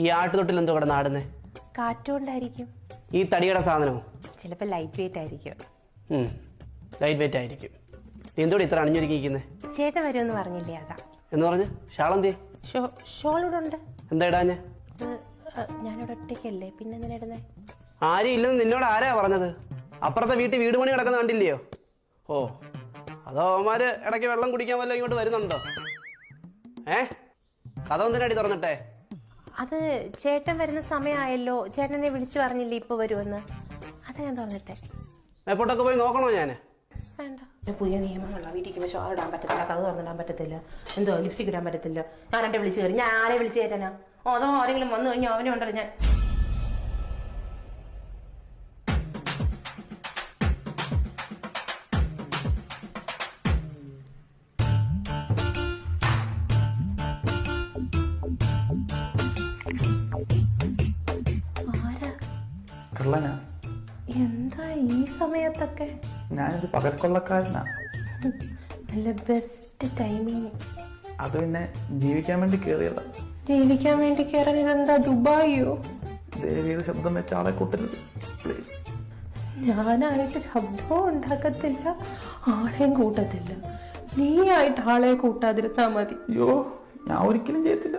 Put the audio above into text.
ഈ ആട്ടുതൊട്ടിൽ എന്തോ കിടന്ന് ആടുന്നേ? കാറ്റുകൊണ്ടായിരിക്കും. ഈ തടിയുടെ സാധനമോ? ചിലപ്പോ ലൈറ്റ് വെയിറ്റ് ആയിരിക്കും. ലൈറ്റ് വെയിറ്റ് ആയിരിക്കും. നീ എന്തോടെ ഇത്ര അണിഞ്ഞൊരുക്കിയിരിക്കുന്നേ? ചേട്ടൻ വരുമെന്ന് പറഞ്ഞില്ലേ, അതാ. എന്ന് പറഞ്ഞു ഷാളന്തി ഷോൾ ഇവിടെ ഉണ്ട്. എന്താ ഇടാഞ്ഞ? ഞാനിവിടെ ഒറ്റയ്ക്കല്ലേ, പിന്നെ എന്തിനാ ഇടുന്നേ? ആരും ഇല്ലെന്ന് നിന്നോട് ആരാ പറഞ്ഞത്? അപ്പുറത്തെ വീട് പണി കിടക്കുന്ന കണ്ടില്ലയോ? ഓ, അതോ അവന്മാര് ഇടയ്ക്ക് വെള്ളം കുടിക്കാൻ വല്ലോ ഇങ്ങോട്ട് വരുന്നുണ്ടോ? കഥ എന്തിനാടി തുറന്നിട്ടെ? അത് ചേട്ടൻ വരുന്ന സമയമായല്ലോ, ചേട്ടനെ വിളിച്ചു പറഞ്ഞില്ലേ ഇപ്പൊ വരുമെന്ന്, അതാ ഞാൻ തുറന്നിട്ടെ. എപ്പോട്ടൊക്കെ പോയി നോക്കണോ ഞാൻ? വേണ്ട, പുതിയ നിയമങ്ങളാണ്. വീട്ടിൽ ഷോൾ ഇടാൻ പറ്റത്തില്ല, കഥ തുറന്നിടാൻ പറ്റത്തില്ല, എന്തോ ലിപ്സ്റ്റിക് ഇടാൻ പറ്റത്തില്ല. ഞാൻ എന്റെ വിളിച്ചു കയറി, ഞാൻ ആരെ വിളിച്ചു കയറ്റാനാ? അതോ ആരെങ്കിലും വന്നു കഴിഞ്ഞാൽ അവനെ ഉണ്ടല്ലോ ഞാൻ. എന്താ ഈ സമയത്തൊക്കെ? ഞാനൊരു പകൽക്കൊള്ളക്കാരനാ. നല്ല ബെസ്റ്റ് ടൈമിങ്. അത് പിന്നെ ജീവിക്കാൻ വേണ്ടി കേറിയതാ. ജീവിക്കാൻ വേണ്ടി കയറാൻ ഇതെന്താ ദുബായിയോ? ദേവിയുടെ ശബ്ദം വെച്ച ആളെ കൂട്ടരുത് പ്ലീസ്. ഞാനായിട്ട് ശബ്ദവും ഉണ്ടാക്കത്തില്ല, ആളെയും കൂട്ടത്തില്ല. നീ ആയിട്ട് ആളെ കൂട്ടാതിരുന്നാ മതി. അയ്യോ, ഞാൻ ഒരിക്കലും ചെയ്യത്തില്ല.